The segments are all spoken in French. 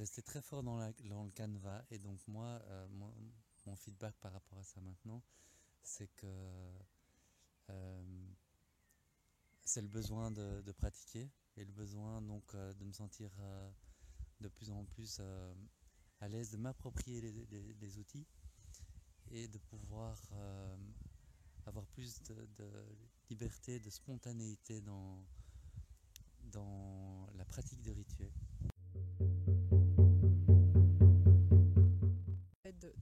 resté très fort dans le canevas. Et donc moi, mon feedback par rapport à ça maintenant, c'est que euh, c'est le besoin de pratiquer et le besoin donc de me sentir de plus en plus à l'aise, de m'approprier les outils et de pouvoir avoir plus de liberté, de spontanéité dans la pratique de rituels. De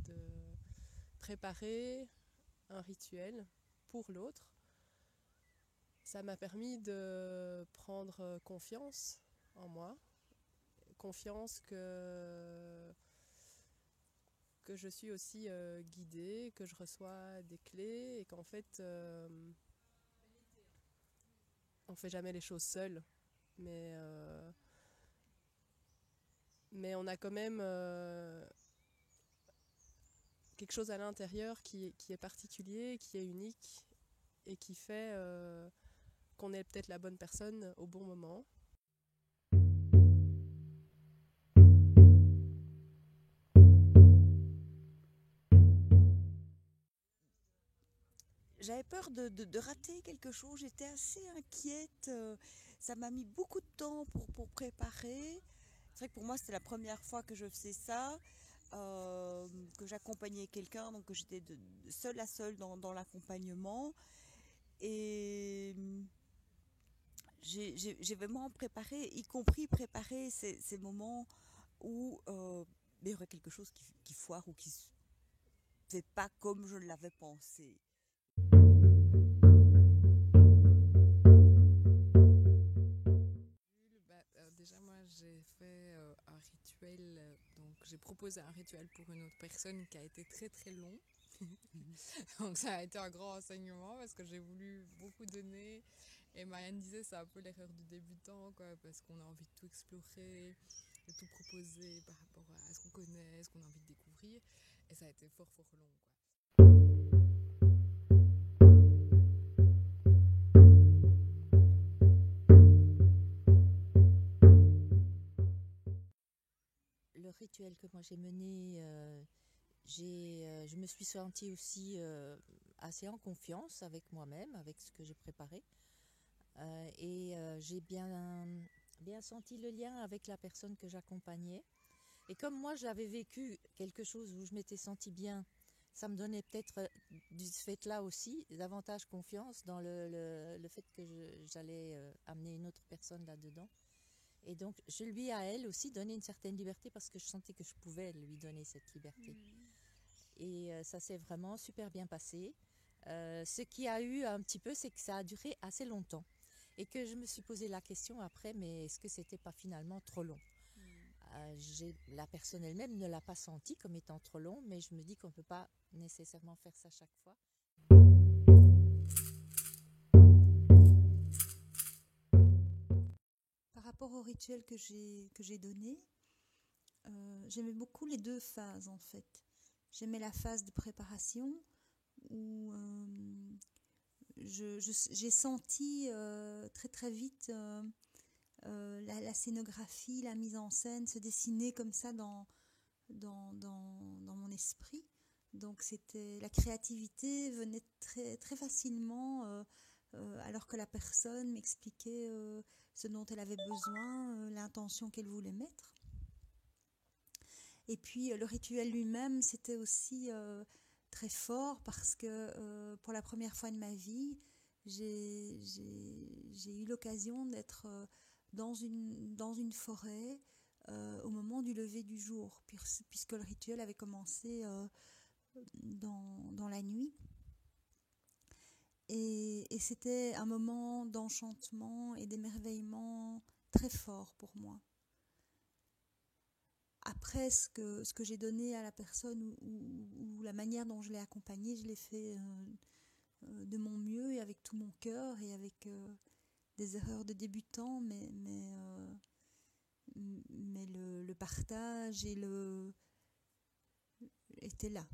préparer un rituel pour l'autre, ça m'a permis de prendre confiance en moi, confiance que je suis aussi guidée, que je reçois des clés et qu'en fait on fait jamais les choses seul, mais on a quand même quelque chose à l'intérieur qui est particulier, qui est unique et qui fait qu'on est peut-être la bonne personne au bon moment. J'avais peur de rater quelque chose, j'étais assez inquiète. Ça m'a mis beaucoup de temps pour préparer. C'est vrai que pour moi, c'était la première fois que je faisais ça, que j'accompagnais quelqu'un, donc que j'étais de seule à seule dans l'accompagnement. Et j'ai vraiment préparé, y compris préparé ces moments où il y aurait quelque chose qui foire ou qui ne fait pas comme je l'avais pensé. Déjà moi j'ai fait un rituel, donc j'ai proposé un rituel pour une autre personne qui a été très très long. Donc ça a été un grand enseignement parce que j'ai voulu beaucoup donner. Et Marianne disait c'est un peu l'erreur du débutant, quoi, parce qu'on a envie de tout explorer, de tout proposer par rapport à ce qu'on connaît, ce qu'on a envie de découvrir. Et ça a été fort fort long, quoi. Le rituel que moi j'ai mené, je me suis sentie aussi assez en confiance avec moi-même, avec ce que j'ai préparé. J'ai bien senti le lien avec la personne que j'accompagnais. Et comme moi j'avais vécu quelque chose où je m'étais sentie bien, ça me donnait peut-être du fait là aussi davantage confiance dans le fait que j'allais amener une autre personne là-dedans. Et donc, je lui à elle aussi donné une certaine liberté parce que je sentais que je pouvais lui donner cette liberté. Et ça s'est vraiment super bien passé. Ce qui a eu un petit peu, c'est que ça a duré assez longtemps. Et que je me suis posé la question après, mais est-ce que c'était pas finalement trop long? La personne elle-même ne l'a pas senti comme étant trop long, mais je me dis qu'on ne peut pas nécessairement faire ça chaque fois. Par rapport au rituel que j'ai donné, j'aimais beaucoup les deux phases en fait. J'aimais la phase de préparation où j'ai senti très très vite la scénographie, la mise en scène se dessiner comme ça dans mon esprit. Donc la créativité venait très, très facilement alors que la personne m'expliquait ce dont elle avait besoin, l'intention qu'elle voulait mettre. Et puis le rituel lui-même, c'était aussi très fort parce que pour la première fois de ma vie, j'ai eu l'occasion d'être dans une forêt au moment du lever du jour, puisque le rituel avait commencé dans la nuit. Et c'était un moment d'enchantement et d'émerveillement très fort pour moi. Après, ce que j'ai donné à la personne ou la manière dont je l'ai accompagnée, je l'ai fait de mon mieux et avec tout mon cœur et avec des erreurs de débutant, mais le partage était là.